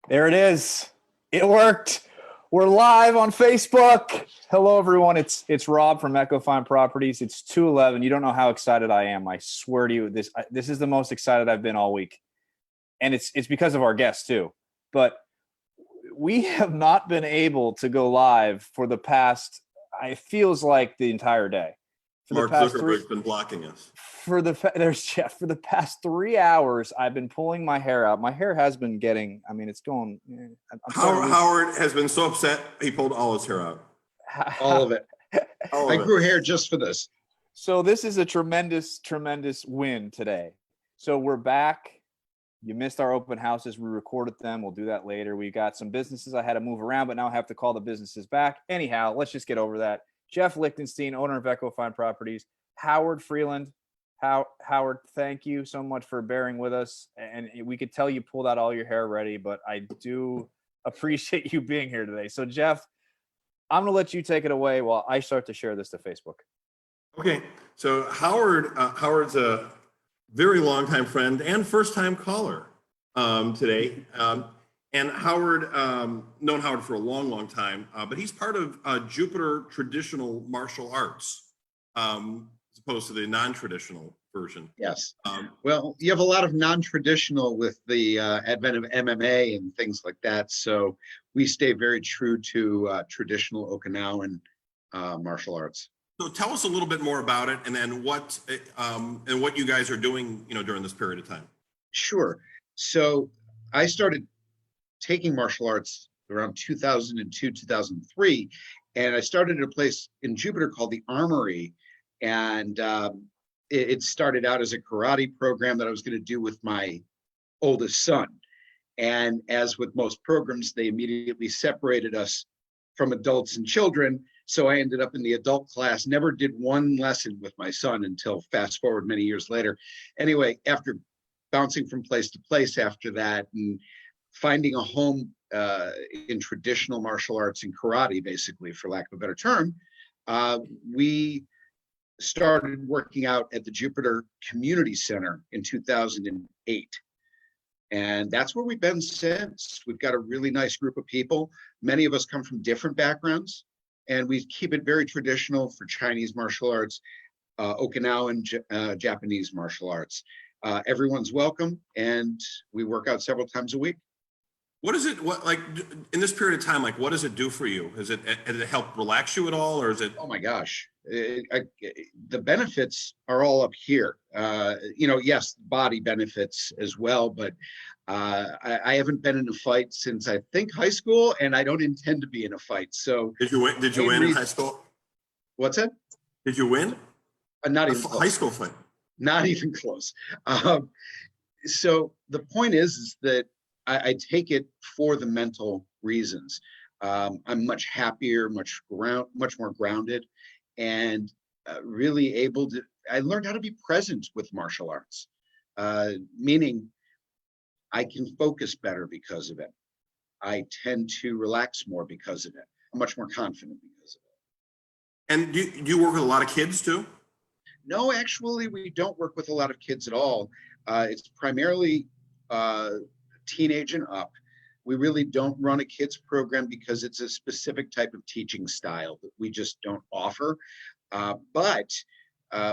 There it is. It worked. We're live on Facebook. Hello, everyone. It's Rob from Echo Properties. It's 2:11. You don't know how excited I am. I swear to you, this is the most excited I've been all week, and it's because of our guests too. But we have not been able to go live for the past. It feels like the entire day. For Mark Zuckerberg's been blocking us. There's Jeff. For the past 3 hours, I've been pulling my hair out. My hair has been getting. I mean, it's going. Howard has been so upset he pulled all his hair out. All of it. All of I it. grew hair just for this. So this is a tremendous win today. So we're back. You missed our open houses. We recorded them. We'll do that later. We got some businesses I had to move around, but now I have to call the businesses back. Anyhow, let's just get over that. Jeff Lichtenstein, owner of Echo Properties. Howard Freedland. Howard, thank you so much for bearing with us. And we could tell you pulled out all your hair already, but I do appreciate you being here today. So Jeff, I'm going to let you take it away while I start to share this to Facebook. Okay, so Howard's a very long-time friend and first-time caller today. And Howard, known Howard for a long time, but he's part of Jupiter traditional martial arts, as opposed to the non-traditional version. Yes. Well, you have a lot of non-traditional with the advent of MMA and things like that. So we stay very true to traditional Okinawan martial arts. So tell us a little bit more about it, and then what you guys are doing, during this period of time. Sure. So I started taking martial arts around 2002, 2003, and I started at a place in Jupiter called the Armory, and it started out as a karate program that I was going to do with my oldest son. And as with most programs, they immediately separated us from adults and children. So I ended up in the adult class, never did one lesson with my son until fast forward many years later. Anyway, after bouncing from place to place after that and finding a home in traditional martial arts and karate, basically, for lack of a better term, we started working out at the Jupiter Community Center in 2008. And that's where we've been since. We've got a really nice group of people. Many of us come from different backgrounds, and we keep it very traditional for Chinese martial arts, Okinawan, Japanese martial arts. Everyone's welcome, and we work out several times a week. What is it, in this period of time, what does it do for you? Has it help relax you at all, or is it? Oh my gosh. The benefits are all up here. Yes, body benefits as well, but I haven't been in a fight since I think high school, and I don't intend to be in a fight. So Did you win in high school? What's that? Did you win? Not even close. High school fight. Not even close. So the point is that I take it for the mental reasons. I'm much happier, much more grounded, and really able to. I learned how to be present with martial arts, meaning I can focus better because of it. I tend to relax more because of it. I'm much more confident because of it. And do you work with a lot of kids too? No, actually, we don't work with a lot of kids at all. It's primarily teenage and up. We really don't run a kids program because it's a specific type of teaching style that we just don't offer. But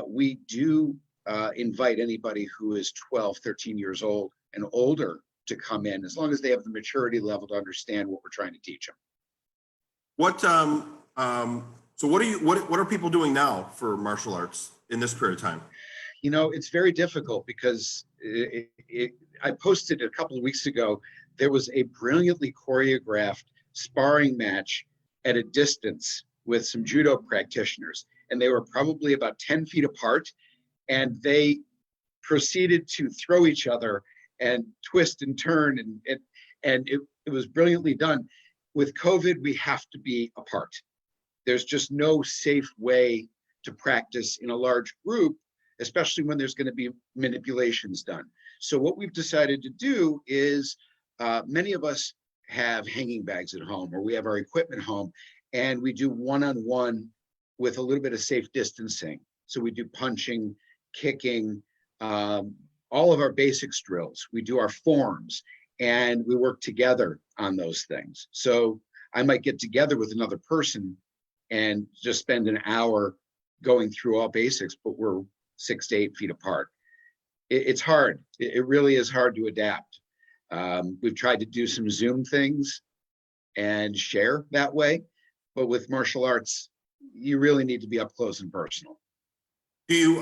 we do invite anybody who is 12, 13 years old and older to come in, as long as they have the maturity level to understand what we're trying to teach them. So what are people doing now for martial arts in this period of time? It's very difficult because I posted a couple of weeks ago, there was a brilliantly choreographed sparring match at a distance with some judo practitioners, and they were probably about 10 feet apart, and they proceeded to throw each other and twist and turn, and it was brilliantly done. With COVID, we have to be apart. There's just no safe way to practice in a large group, especially when there's going to be manipulations done. So what we've decided to do is many of us have hanging bags at home, or we have our equipment home, and we do one-on-one with a little bit of safe distancing. So we do punching, kicking, all of our basics drills. We do our forms, and we work together on those things. So I might get together with another person and just spend an hour going through all basics, but we're 6 to 8 feet apart. It's hard. It really is hard to adapt. We've tried to do some Zoom things and share that way, but with martial arts, you really need to be up close and personal. Do you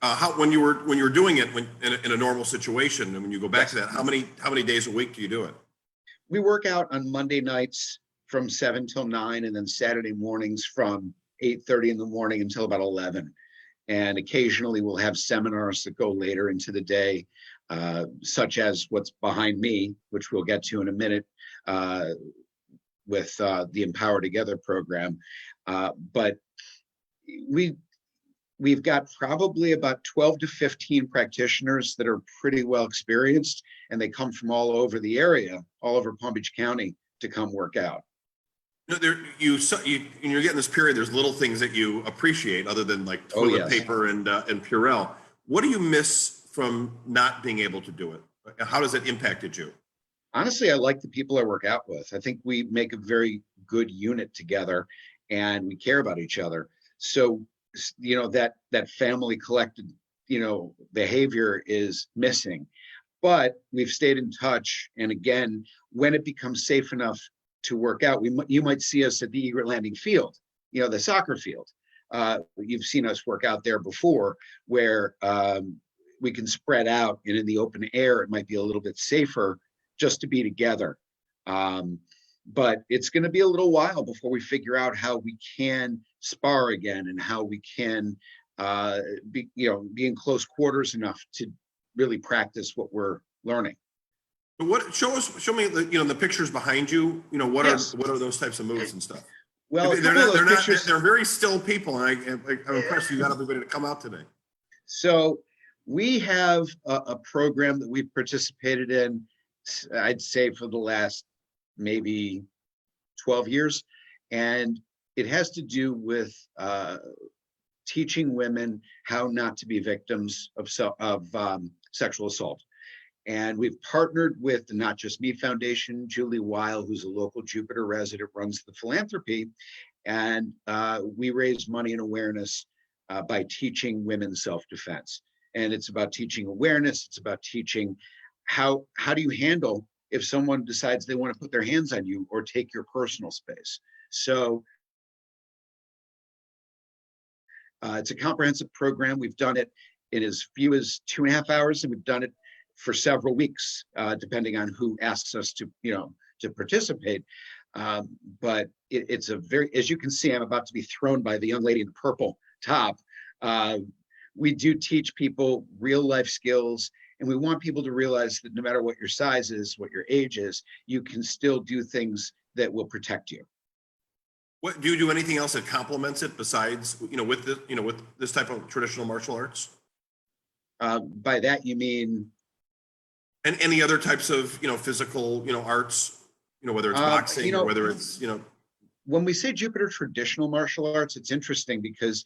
how when you were doing it in a normal situation, and when you go back to that, how many days a week do you do it? We work out on Monday nights from 7 till 9, and then Saturday mornings from 8:30 in the morning until about 11. And occasionally we'll have seminars that go later into the day, such as what's behind me, which we'll get to in a minute, with the Empower Together program. But we've got probably about 12 to 15 practitioners that are pretty well experienced, and they come from all over the area, all over Palm Beach County, to come work out. No, you're getting this period. There's little things that you appreciate other than like toilet paper and Purell. What do you miss from not being able to do it? How does it impacted you? Honestly, I like the people I work out with. I think we make a very good unit together, and we care about each other. So, that family collected, behavior is missing. But we've stayed in touch. And again, when it becomes safe enough to work out, you might see us at the Egret Landing Field, the soccer field. You've seen us work out there before, where we can spread out, and in the open air, it might be a little bit safer just to be together. But it's going to be a little while before we figure out how we can spar again, and how we can be in close quarters enough to really practice what we're learning. Show me the pictures behind you. What Yes. are those types of moves and stuff? Well, they're very still people, and I'm impressed you got everybody to come out today. So we have a program that we've participated in, I'd say, for the last maybe 12 years. And it has to do with teaching women how not to be victims of sexual assault. And we've partnered with the Not Just Me Foundation. Julie Weil, who's a local Jupiter resident, runs the philanthropy. And we raise money and awareness by teaching women self-defense. And it's about teaching awareness. It's about teaching how do you handle if someone decides they want to put their hands on you or take your personal space. So it's a comprehensive program. We've done it in as few as 2.5 hours, and we've done it for several weeks, depending on who asks us to participate. But it's a very, as you can see, I'm about to be thrown by the young lady in the purple top. We do teach people real life skills, and we want people to realize that no matter what your size is, what your age is, you can still do things that will protect you. What do you do? Anything else that complements it besides, with this type of traditional martial arts? By that you mean? And any other types of, physical, arts, whether it's boxing or whether it's, When we say Jupiter traditional martial arts, it's interesting because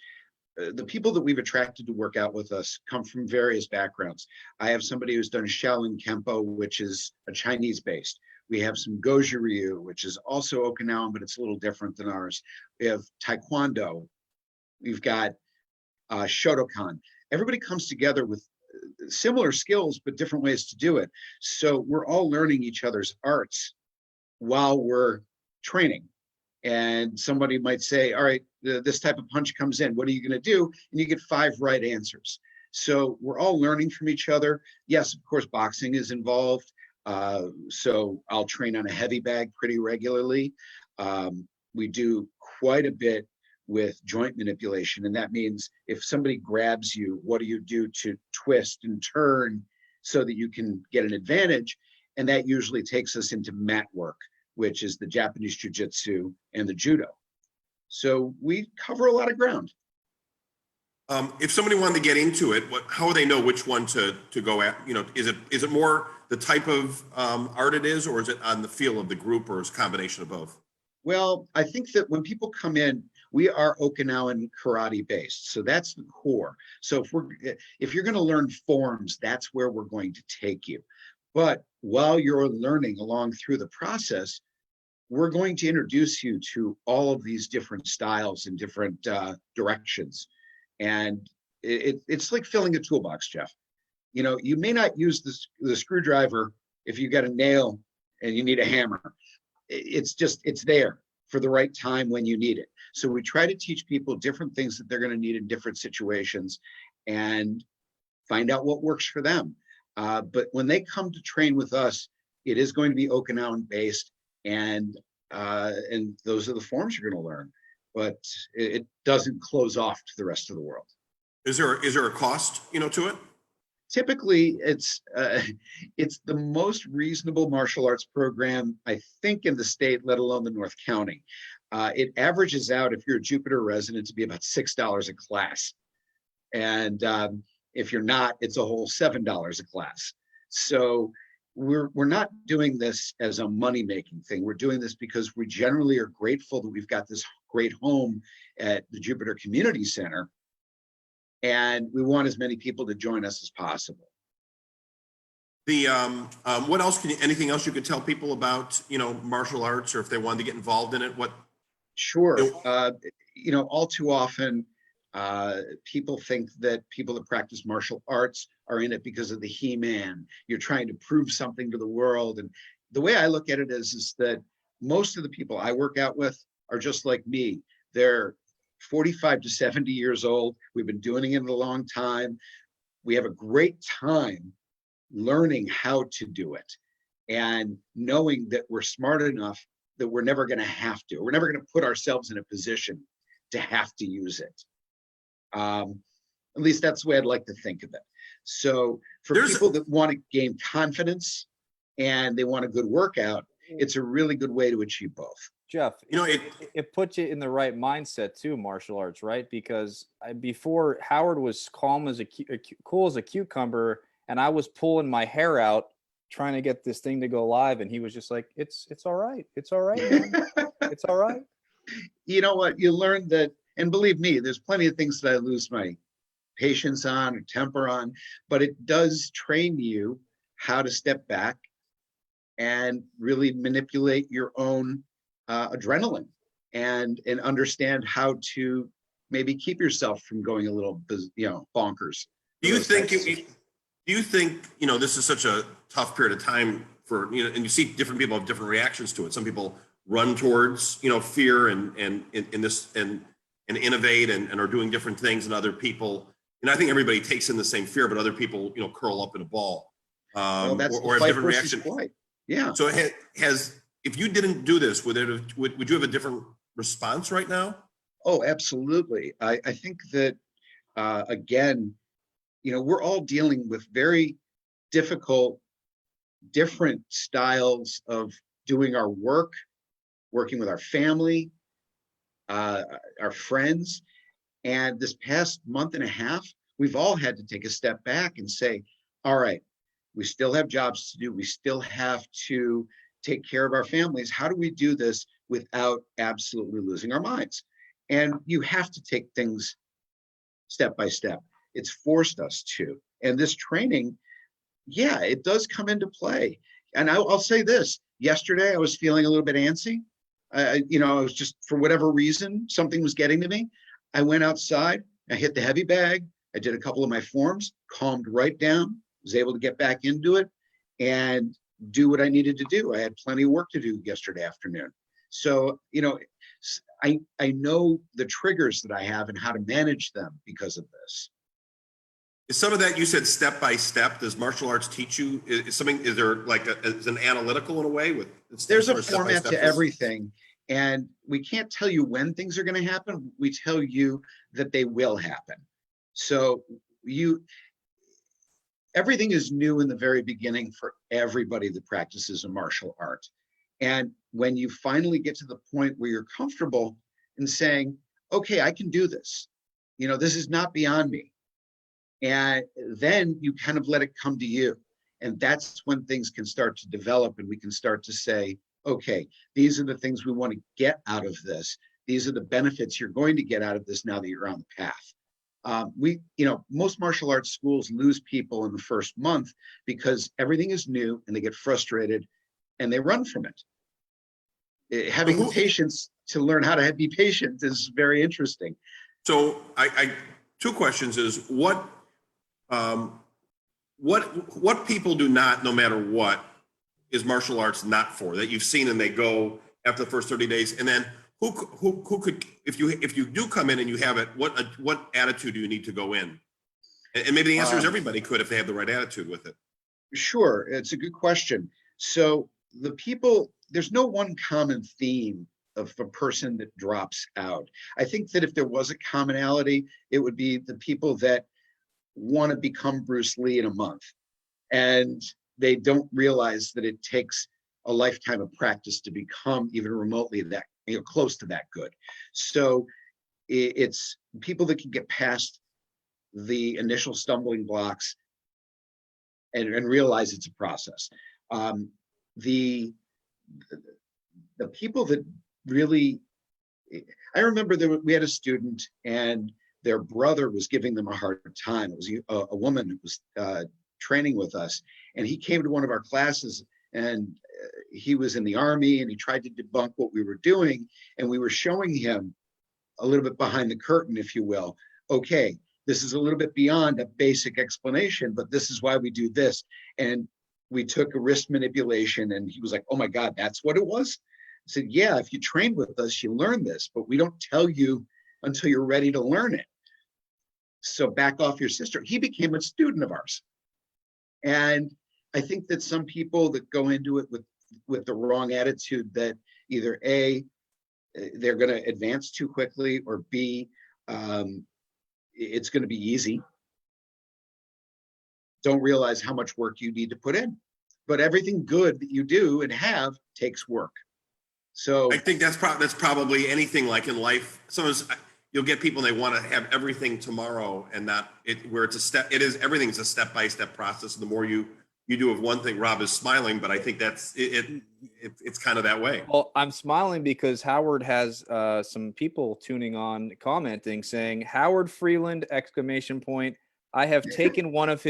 the people that we've attracted to work out with us come from various backgrounds. I have somebody who's done Shaolin Kempo, which is a Chinese based. We have some Goju Ryu, which is also Okinawan, but it's a little different than ours. We have Taekwondo. We've got Shotokan. Everybody comes together with similar skills, but different ways to do it. So we're all learning each other's arts while we're training. And somebody might say, all right, this type of punch comes in. What are you going to do? And you get 5 right answers. So we're all learning from each other. Yes, of course, boxing is involved. So I'll train on a heavy bag pretty regularly. We do quite a bit with joint manipulation. And that means if somebody grabs you, what do you do to twist and turn so that you can get an advantage? And that usually takes us into mat work, which is the Japanese jiu-jitsu and the judo. So we cover a lot of ground. If somebody wanted to get into it, how would they know which one to go at? Is it more the type of art it is, or is it on the feel of the group, or is it a combination of both? Well, I think that when people come in, we are Okinawan karate based. So that's the core. So if you're going to learn forms, that's where we're going to take you. But while you're learning along through the process, we're going to introduce you to all of these different styles and different directions. And it's like filling a toolbox, Jeff. You know, you may not use the screwdriver if you got a nail and you need a hammer. It's there for the right time when you need it. So we try to teach people different things that they're going to need in different situations and find out what works for them. But when they come to train with us, it is going to be Okinawan based, and those are the forms you're going to learn. But it doesn't close off to the rest of the world. Is there a cost, to it? Typically, it's the most reasonable martial arts program, I think, in the state, let alone the North County. It averages out, if you're a Jupiter resident, to be about $6 a class. And if you're not, it's a whole $7 a class. So we're not doing this as a money-making thing. We're doing this because we generally are grateful that we've got this great home at the Jupiter Community Center, and we want as many people to join us as possible. The what else anything else you could tell people about, martial arts, or if they wanted to get involved in it? Sure. All too often, people think that people that practice martial arts are in it because of the He-Man. You're trying to prove something to the world. And the way I look at it is that most of the people I work out with are just like me. They're 45 to 70 years old. We've been doing it a long time. We have a great time learning how to do it and knowing that we're smart enough that we're never going to have to. We're never going to put ourselves in a position to have to use it. At least that's the way I'd like to think of it. So for people that want to gain confidence and they want a good workout, it's a really good way to achieve both. Jeff, it puts you in the right mindset too, martial arts, right? Because before, Howard was calm as cool as a cucumber, and I was pulling my hair out trying to get this thing to go live, and he was just like, "It's all right, man. It's all right." You know what? You learn that, and believe me, there's plenty of things that I lose my patience on or temper on, but it does train you how to step back and really manipulate your own adrenaline and understand how to maybe keep yourself from going a little, bonkers. Do you think this is such a tough period of time for, and you see different people have different reactions to it. Some people run towards, fear and innovate and are doing different things, and other people, I think everybody takes in the same fear, but other people, curl up in a ball, or have different reactions. Yeah. So if you didn't do this, would you have a different response right now? Oh, absolutely. I think that, again, we're all dealing with very difficult, different styles of doing our work, working with our family, our friends. And this past month and a half, we've all had to take a step back and say, all right, we still have jobs to do. We still have to take care of our families. How do we do this without absolutely losing our minds? And you have to take things step by step. It's forced us to. And this training, yeah, it does come into play. And I'll say this, yesterday I was feeling a little bit antsy. I was just, for whatever reason, something was getting to me. I went outside, I hit the heavy bag, I did a couple of my forms, calmed right down, was able to get back into it and do what I needed to do. I had plenty of work to do yesterday afternoon. So, I know the triggers that I have and how to manage them because of this. Is some of that, you said step by step, does martial arts teach you? Is there like is an analytical in a way with? There's a format to everything. And we can't tell you when things are going to happen. We tell you that they will happen. So everything is new in the very beginning for everybody that practices a martial art. And when you finally get to the point where you're comfortable in saying, okay, I can do this, this is not beyond me. And then you kind of let it come to you. And that's when things can start to develop, and we can start to say, okay, these are the things we want to get out of this. These are the benefits you're going to get out of this now that you're on the path. Most martial arts schools lose people in the first month because everything is new and they get frustrated and they run from it. Having the patience to learn how to be patient is very interesting. So I two questions is what people do not, no matter what, is martial arts not for, that you've seen and they go after the first 30 days? And then who could, if you do come in and you have it, what attitude do you need to go in? And maybe the answer is everybody could if they have the right attitude with it. Sure, it's a good question. So the people, there's no one common theme of a person that drops out. I think that if there was a commonality, it would be the people that want to become Bruce Lee in a month, and they don't realize that it takes a lifetime of practice to become even remotely that, close to that good. So it's people that can get past the initial stumbling blocks and realize it's a process. The people that really, I remember we had a student and their brother was giving them a hard time. It was a woman who was training with us, and he came to one of our classes, and he was in the Army, and he tried to debunk what we were doing, and we were showing him a little bit behind the curtain, if you will. Okay, this is a little bit beyond a basic explanation, but this is why we do this. And we took a wrist manipulation, and he was like, oh my God, that's what it was? I said, yeah, if you train with us, you learn this, but we don't tell you until you're ready to learn it. So back off your sister. He became a student of ours. And I think that some people that go into it with the wrong attitude, that either A, they're going to advance too quickly, or B, it's going to be easy, don't realize how much work you need to put in. But everything good that you do and have takes work. So I think that's probably anything like in life. Sometimes you'll get people, they want to have everything tomorrow, and not it, where it's a step. It is, everything's a step-by-step process. And the more you do of one thing, Rob is smiling, but I think that's it's kind of that way. Well, I'm smiling because Howard has some people tuning on, commenting, saying Howard Freedland ! I have taken one of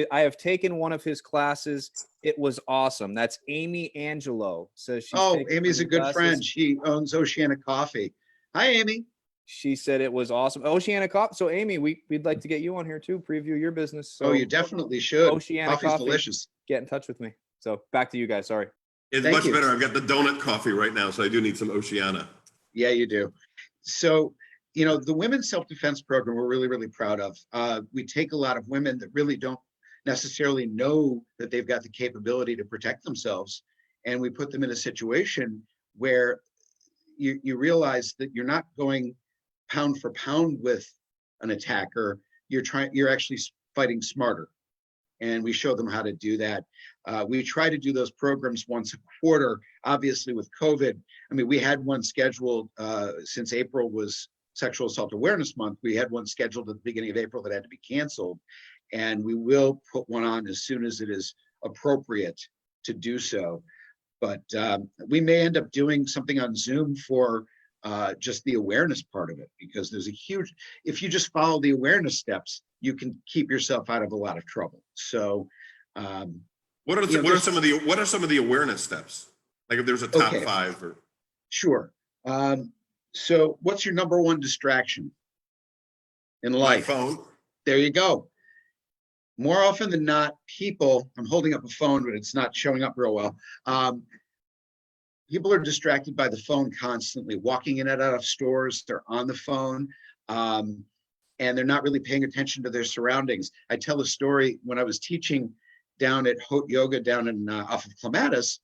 his classes. It was awesome. That's Amy Angelo. Says she's Amy's a good friend. She owns Oceana Coffee. Hi, Amy. She said it was awesome. Oceana Coffee. So Amy, we'd like to get you on here too, preview your business. So you definitely should. Oceana Coffee's Coffee, delicious. Get in touch with me. So back to you guys. Sorry. It's much better. I've got the donut coffee right now, so I do need some Oceana. Yeah, you do. So, the women's self-defense program we're really, really proud of. We take a lot of women that really don't necessarily know that they've got the capability to protect themselves, and we put them in a situation where you realize that you're not going pound for pound with an attacker. You're actually fighting smarter, and we show them how to do that. We try to do those programs once a quarter. Obviously, with COVID, we had one scheduled since April was Sexual Assault Awareness Month. We had one scheduled at the beginning of April that had to be canceled, and we will put one on as soon as it is appropriate to do so. But we may end up doing something on Zoom for just the awareness part of it, because there's a huge, if you just follow the awareness steps, you can keep yourself out of a lot of trouble. So what are some of the awareness steps? Like if there's a top 5 or. Sure. So what's your number one distraction in life? My phone. There you go. More often than not, I'm holding up a phone, but it's not showing up real well. People are distracted by the phone constantly, walking in and out of stores, they're on the phone, and they're not really paying attention to their surroundings. I tell a story when I was teaching down at Hot Yoga down in off of Clematis.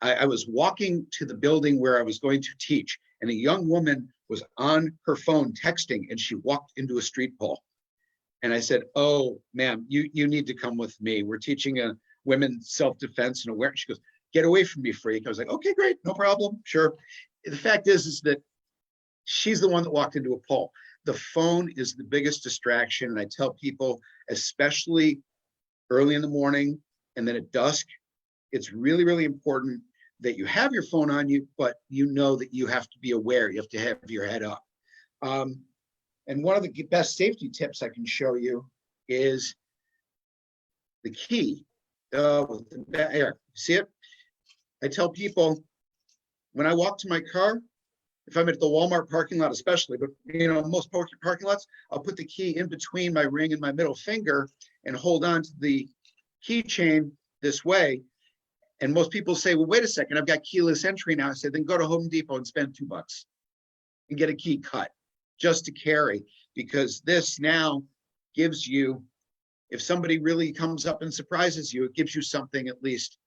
I was walking to the building where I was going to teach, and a young woman was on her phone texting, and she walked into a street pole. And I said, oh, ma'am, you need to come with me. We're teaching a women's self-defense and awareness. She goes, get away from me, freak. I was like, okay, great, no problem, sure. The fact is that she's the one that walked into a pole. The phone is the biggest distraction. And I tell people, especially early in the morning and then at dusk, it's really, really important that you have your phone on you, but you know that you have to be aware. You have to have your head up. And one of the best safety tips I can show you is the key. With the here, see it? I tell people when I walk to my car, if I'm at the Walmart parking lot especially, but most parking lots, I'll put the key in between my ring and my middle finger and hold on to the keychain this way. And most people say, well, wait a second, I've got keyless entry now. I say, then go to Home Depot and spend $2 and get a key cut just to carry, because this now gives you, if somebody really comes up and surprises you, it gives you something at least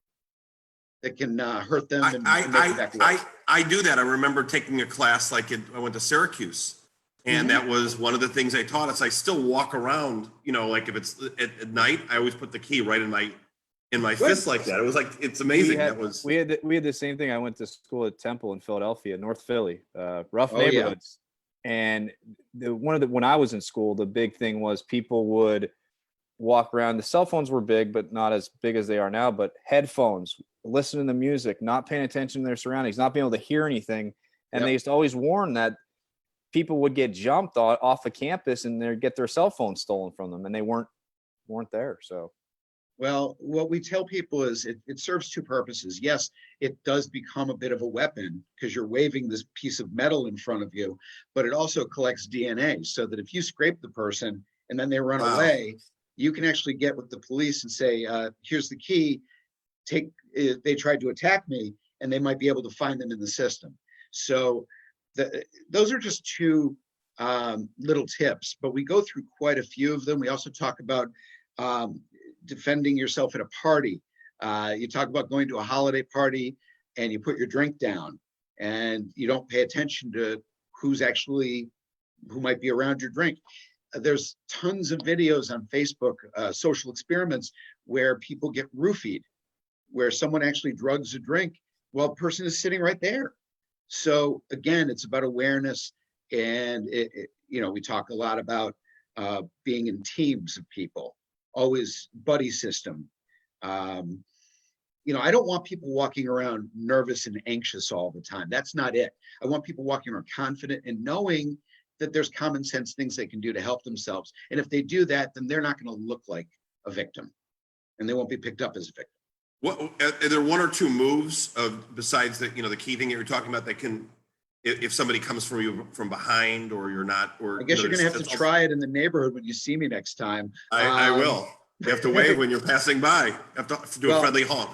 that can hurt them and make it back away. I do that. I remember taking a class I went to Syracuse, and that was one of the things I taught us. I still walk around, like if it's at night, I always put the key right in my fist like that. It was like, it's amazing. We had the same thing. I went to school at Temple in Philadelphia, North Philly, rough neighborhoods. Yeah. And when I was in school, the big thing was people would walk around. The cell phones were big, but not as big as they are now, but headphones, listening to music, not paying attention to their surroundings, not being able to hear anything. And they used to always warn that people would get jumped off of campus and they'd get their cell phones stolen from them, and they weren't there. So, well, what we tell people is it serves two purposes. Yes, it does become a bit of a weapon because you're waving this piece of metal in front of you, but it also collects DNA so that if you scrape the person and then they run away, you can actually get with the police and say, here's the key, they tried to attack me, and they might be able to find them in the system. So those are just two little tips, but we go through quite a few of them. We also talk about defending yourself at a party. You talk about going to a holiday party and you put your drink down and you don't pay attention to who might be around your drink. There's tons of videos on Facebook, social experiments where people get roofied, where someone actually drugs a drink while a person is sitting right there. So again, it's about awareness, and we talk a lot about being in teams of people, always buddy system. I don't want people walking around nervous and anxious all the time. That's not it. I want people walking around confident and knowing that there's common sense things they can do to help themselves. And if they do that, then they're not going to look like a victim, and they won't be picked up as a victim. What are there one or two moves besides the key thing you're talking about that can, if somebody comes from you from behind or you're not, or I guess you're going to have to try it in the neighborhood when you see me next time. I will. You have to wave when you're passing by. You have to do a friendly honk.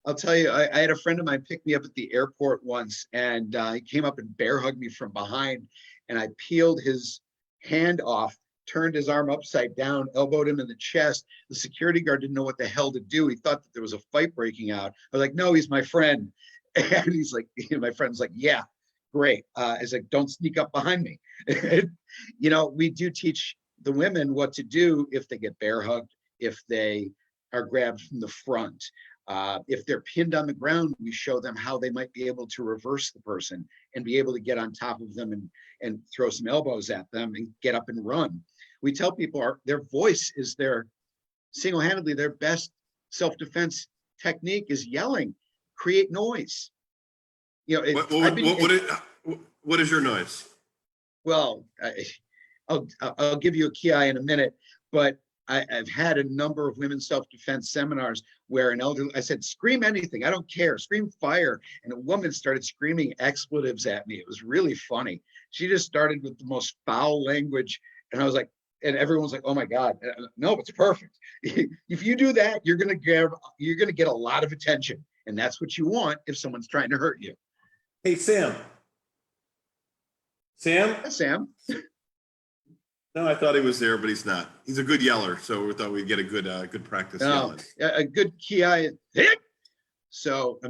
I'll tell you, I had a friend of mine pick me up at the airport once, and he came up and bear hugged me from behind, and I peeled his hand off, turned his arm upside down, elbowed him in the chest. The security guard didn't know what the hell to do. He thought that there was a fight breaking out. I was like, no, he's my friend. And he's like, my friend's like, yeah, great. He's like, don't sneak up behind me. We do teach the women what to do if they get bear hugged, if they are grabbed from the front. If they're pinned on the ground, we show them how they might be able to reverse the person and be able to get on top of them and throw some elbows at them and get up and run. We tell people their voice is single-handedly their best self-defense technique is yelling, create noise. What is your noise? Well, I'll give you a key eye in a minute, but I've had a number of women's self-defense seminars where I said, scream anything, I don't care, scream fire. And a woman started screaming expletives at me. It was really funny. She just started with the most foul language. And I was like, and everyone's like, oh my God, no, it's perfect. If you do that, you're going to get a lot of attention. And that's what you want if someone's trying to hurt you. Hey, Sam. Hi, Sam. No, I thought he was there, but he's not. He's a good yeller, so we thought we'd get a good practice yelling. A good key eye. So,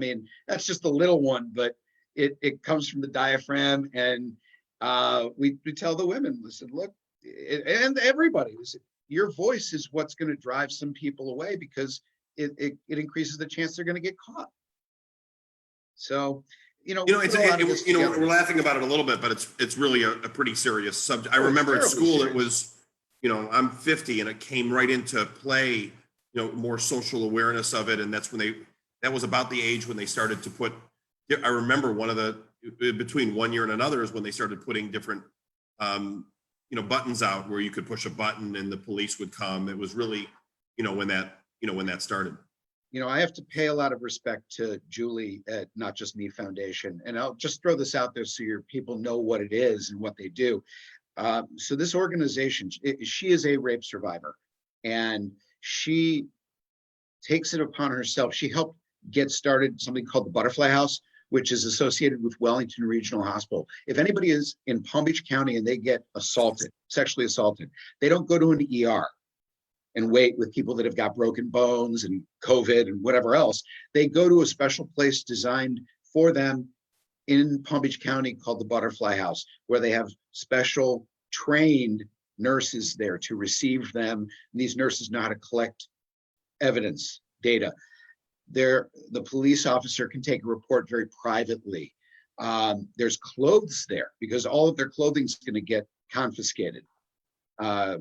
that's just a little one, but it comes from the diaphragm, and we tell the women, listen, look, and everybody, listen, your voice is what's going to drive some people away because it increases the chance they're going to get caught. So, we're laughing about it a little bit, but it's really a pretty serious subject. I remember at school serious. It was, I'm 50 and it came right into play, more social awareness of it. And that was about the age when they started to put, I remember between one year and another is when they started putting different buttons out where you could push a button and the police would come. It was really, when that started. I have to pay a lot of respect to Julie at Not Just Me Foundation. And I'll just throw this out there so your people know what it is and what they do. So this organization, she is a rape survivor, and she takes it upon herself. She helped get started something called the Butterfly House, which is associated with Wellington Regional Hospital. If anybody is in Palm Beach County and they get sexually assaulted, they don't go to an ER and wait with people that have got broken bones and COVID and whatever else. They go to a special place designed for them in Palm Beach County called the Butterfly House, where they have special trained nurses there to receive them. And these nurses know how to collect evidence, data. The police officer can take a report very privately. There's clothes there because all of their clothing is going to get confiscated,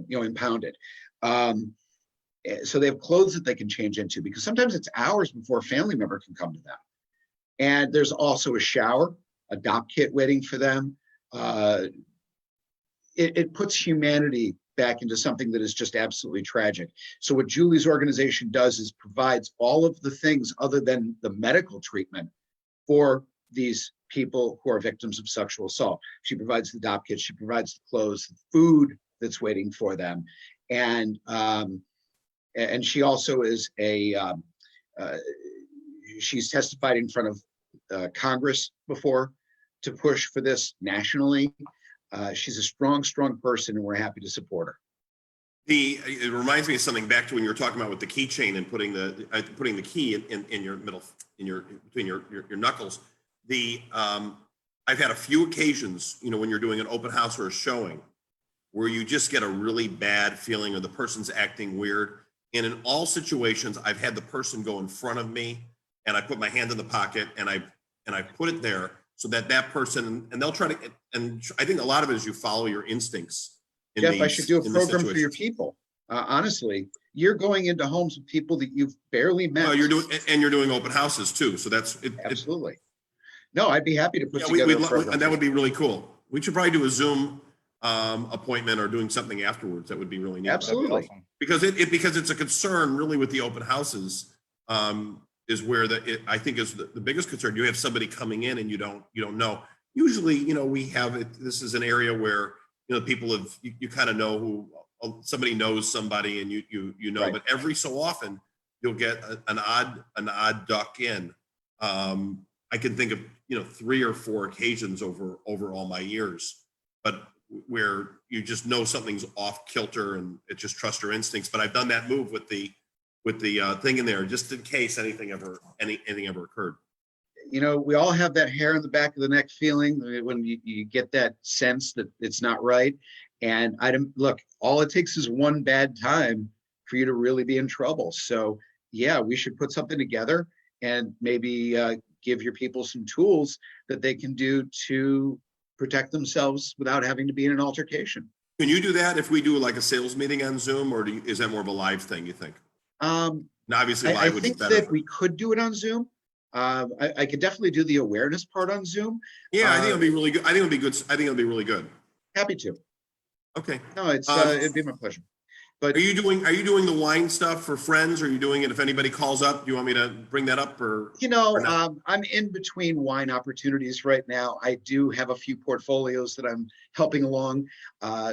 impounded. So they have clothes that they can change into, because sometimes it's hours before a family member can come to them. And there's also a shower, a dopp kit waiting for them. It puts humanity back into something that is just absolutely tragic. So what Julie's organization does is provides all of the things other than the medical treatment for these people who are victims of sexual assault. She provides the dopp kit, she provides the clothes, the food that's waiting for them. And she also is she's testified in front of Congress before to push for this nationally. She's a strong person, and we're happy to support her. It reminds me of something back to when you were talking about with the keychain and putting the key in your middle, between your knuckles. I've had a few occasions, when you're doing an open house or a showing, where you just get a really bad feeling or the person's acting weird. And in all situations, I've had the person go in front of me, and I put my hand in the pocket and I put it there so that person, and they'll try to, and I think a lot of it is you follow your instincts. Jeff, I should do a program for your people. Honestly, you're going into homes with people that you've barely met. You're doing open houses too. So that's it. Absolutely. No, I'd be happy to put together a program. And that would be really cool. We should probably do a Zoom appointment or doing something afterwards. That would be really neat. Absolutely. Because it's a concern really with the open houses, is where I think is the biggest concern. You have somebody coming in and you don't know. Usually, we have it. This is an area where, people have, you kind of know who, somebody knows somebody, and you know, right. But every so often you'll get an odd duck in. I can think of, 3 or 4 occasions over all my years, but where you just know something's off kilter and it just trust your instincts. But I've done that move with the thing in there, just in case anything ever occurred. We all have that hair in the back of the neck feeling when you get that sense that it's not right. And all it takes is one bad time for you to really be in trouble. So yeah, we should put something together and maybe give your people some tools that they can do to protect themselves without having to be in an altercation. Can you do that if we do like a sales meeting on Zoom, or is that more of a live thing, you think? Obviously live would be better. I think that we could do it on Zoom. I could definitely do the awareness part on Zoom. Yeah, I think it'll be really good. I think it'll be really good. Happy to. Okay. No, it'd be my pleasure. But are you doing the wine stuff for friends? Or are you doing it if anybody calls up? Do you want me to bring that up, or? I'm in between wine opportunities right now. I do have a few portfolios that I'm helping along.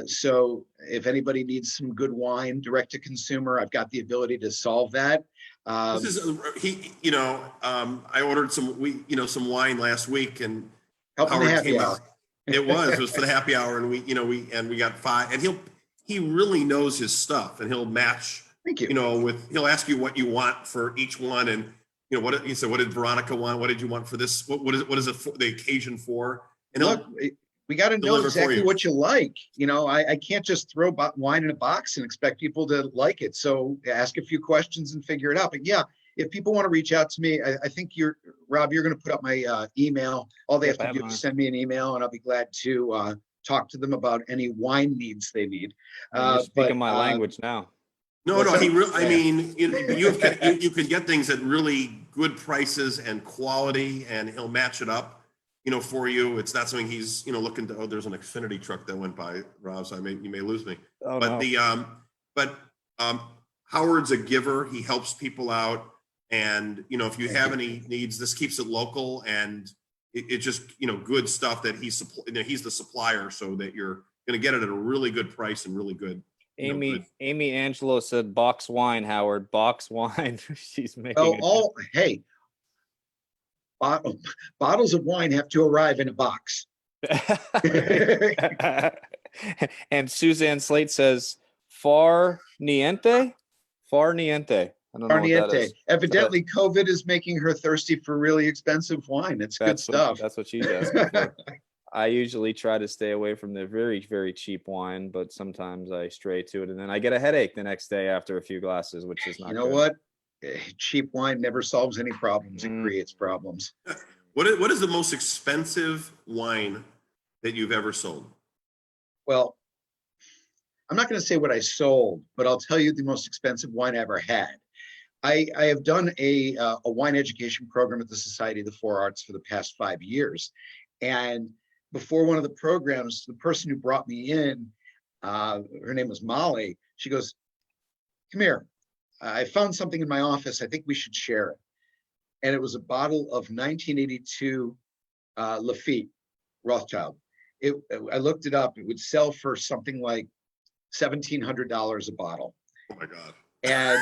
So if anybody needs some good wine direct to consumer, I've got the ability to solve that. I ordered some wine last week, and helping the happy hour. It was for the happy hour, and we got 5, and he really knows his stuff, and he'll match. Thank you. He'll ask you what you want for each one, and what he said. What did Veronica want? What did you want for this? What is it for, the occasion for? And look, we got to know exactly what you like. I can't just throw wine in a box and expect people to like it. So ask a few questions and figure it out. But yeah, if people want to reach out to me, I think Rob, you're going to put up my email. All they have to do is send me an email, and I'll be glad to talk to them about any wine needs they need. You're speaking my language now. No, he really. I mean, you can get things at really good prices and quality, and he'll match it up. for you. It's not something he's, looking to. Oh, there's an Xfinity truck that went by, Rob. So you may lose me. Oh, But no. Howard's a giver. He helps people out, and if you have any needs, this keeps it local, and it just good stuff that he's the supplier, so that you're going to get it at a really good price and really good. Amy Angelo said box wine, Howard. Box wine. She's making hey, bottles of wine have to arrive in a box. And Suzanne Slate says far niente. I don't know what that is. Evidently, COVID is making her thirsty for really expensive wine. It's good stuff. That's what she's asking for. I usually try to stay away from the very, very cheap wine, but sometimes I stray to it, and then I get a headache the next day after a few glasses, which is not You know good. what? Cheap wine never solves any problems. It creates problems. What is the most expensive wine that you've ever sold? Well, I'm not going to say what I sold, but I'll tell you the most expensive wine I ever had. I have done a wine education program at the Society of the Four Arts for the past 5 years. And before one of the programs, the person who brought me in, her name was Molly, she goes, "Come here. I found something in my office. I think we should share it." And it was a bottle of 1982 Lafite Rothschild. I looked it up. It would sell for something like $1,700 a bottle. Oh my God. And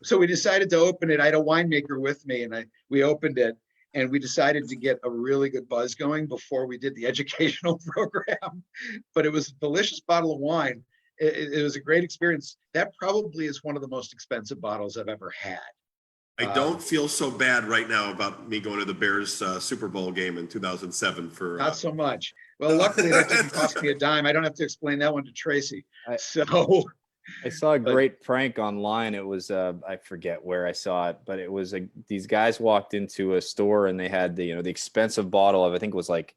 so we decided to open it. I had a winemaker with me, and we opened it, and we decided to get a really good buzz going before we did the educational program. But it was a delicious bottle of wine. It was a great experience. That probably is one of the most expensive bottles I've ever had. I don't feel so bad right now about me going to the Bears Super Bowl game in 2007 for. Not so much. Well, luckily that didn't cost me a dime. I don't have to explain that one to Tracy. I saw a great prank online. It was I forget where I saw it, but it was these guys walked into a store and they had the the expensive bottle of, I think it was like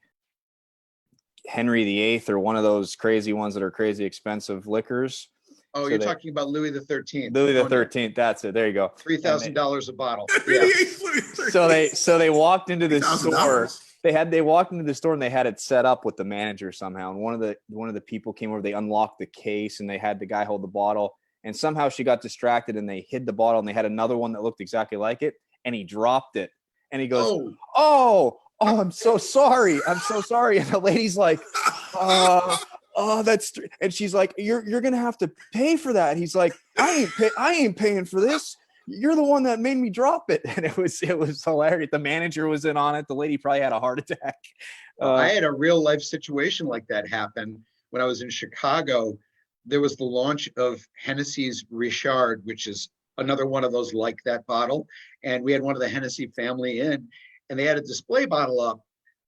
Henry VIII or one of those crazy ones that are crazy expensive liquors. Oh, so you're talking about Louis the 13th. Louis the 13th. That's it. There you go. $3,000 a bottle. Yeah. So they walked into the store. They walked into the store and they had it set up with the manager somehow. And one of the people came over. They unlocked the case and they had the guy hold the bottle. And somehow she got distracted and they hid the bottle and they had another one that looked exactly like it. And he dropped it. And he goes, "Oh, I'm so sorry. I'm so sorry." And the lady's like, "Oh, that's," and she's like, "You're gonna have to pay for that." He's like, I ain't paying for this. You're the one that made me drop it." And it was hilarious. The manager was in on it. The lady probably had a heart attack. I had a real life situation like that happen when I was in Chicago. There was the launch of Hennessy's Richard, which is another one of those like that bottle. And we had one of the Hennessy family in, and they had a display bottle up.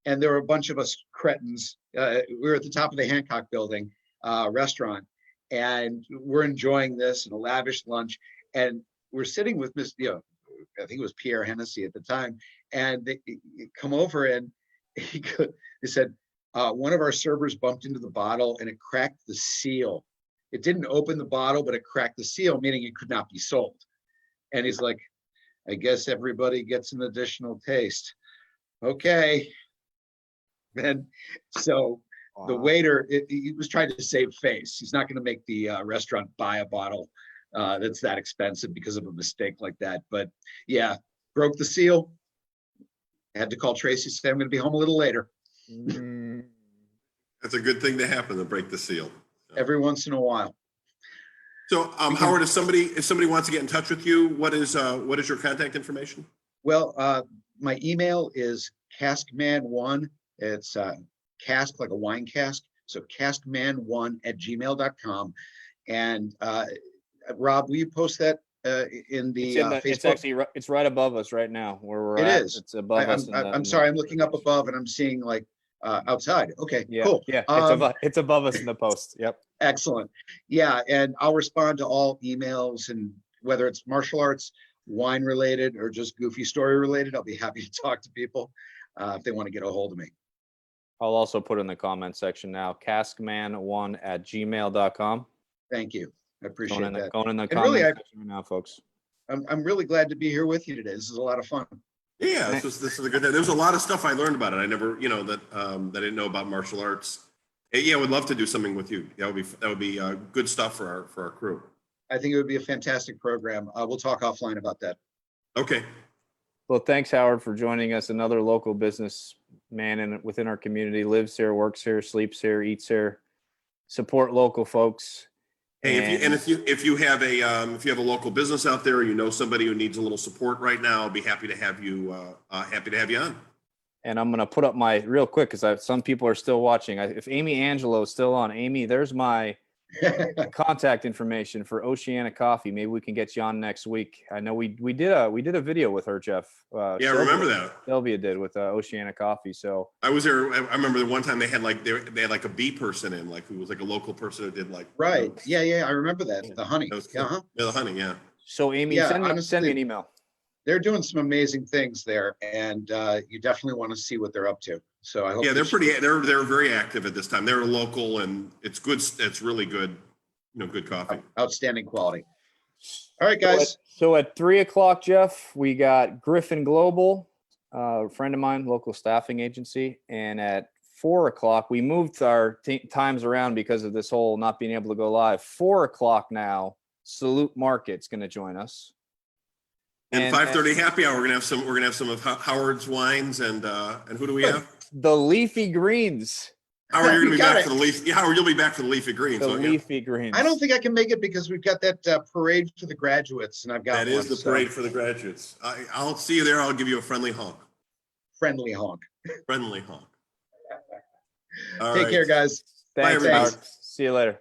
And there were a bunch of us cretins. We were at the top of the Hancock Building restaurant, and we're enjoying this and a lavish lunch. And we're sitting with Miss, I think it was Pierre Hennessy at the time, and they come over and they said one of our servers bumped into the bottle and it cracked the seal. It didn't open the bottle, but it cracked the seal, meaning it could not be sold. And he's like, "I guess everybody gets an additional taste." Okay. And so the waiter, he was trying to save face. He's not going to make the restaurant buy a bottle that's that expensive because of a mistake like that. But yeah, broke the seal. I had to call Tracy, say I'm going to be home a little later. That's a good thing to happen, to break the seal. Every once in a while. So Howard, if somebody wants to get in touch with you, what is your contact information? Well, my email is caskman1. It's cask, like a wine cask. So caskman1@gmail.com. And Rob, will you post that in the Facebook? It's right above us right now where we're at. It is. It's above us. I'm sorry, I'm looking up above and I'm seeing like outside. Okay, yeah, cool. Yeah, it's above us in the post. Yep. Excellent. Yeah, and I'll respond to all emails, and whether it's martial arts, wine related, or just goofy story related, I'll be happy to talk to people if they want to get a hold of me. I'll also put in the comment section now, caskman1@gmail.com. Thank you. I appreciate that. Going in the And comment really, section right now, folks. I'm really glad to be here with you today. This is a lot of fun. Yeah, this is a good day. There's a lot of stuff I learned about it. I never, that I didn't know about martial arts. Yeah, I would love to do something with you. That would be good stuff for our crew. I think it would be a fantastic program. We'll talk offline about that. Okay. Well, thanks, Howard, for joining us. Another local business man within our community, lives here, works here, sleeps here, eats here. Support local folks. Hey, if you have a local business out there, or you know somebody who needs a little support right now, I'll be happy to have you on. And I'm going to put up my real quick because some people are still watching. If Amy Angelo is still on, Amy, there's my contact information for Oceana Coffee. Maybe we can get you on next week. I know we did a video with her, Jeff. Yeah, I remember that. Sylvia did with Oceana Coffee. So I was there. I remember the one time they had like a B person in, like who was like a local person who did like. Right. Yeah. I remember that. The honey. Yeah, the honey. Yeah. So Amy, send me an email. They're doing some amazing things there, and you definitely want to see what they're up to. So I hope. Yeah, they're very active at this time. They're local, and it's good. It's really good. Good coffee. Outstanding quality. All right, guys. So at 3:00, Jeff, we got Griffin Global, a friend of mine, local staffing agency, and at 4:00, we moved our times around because of this whole not being able to go live. 4:00 now. Salute Market's going to join us. And 5:30 happy hour. We're gonna have some of Howard's wines, and who do we have? The Leafy Greens. Howard, you're gonna be back for the leaf. Howard, you'll be back for the Leafy Greens. The Leafy Greens. I don't think I can make it because we've got that parade for the graduates, and I've got that is the parade for the graduates. I'll see you there. I'll give you a friendly honk. Friendly honk. Friendly honk. Take care, guys. Thanks, Howard. See you later.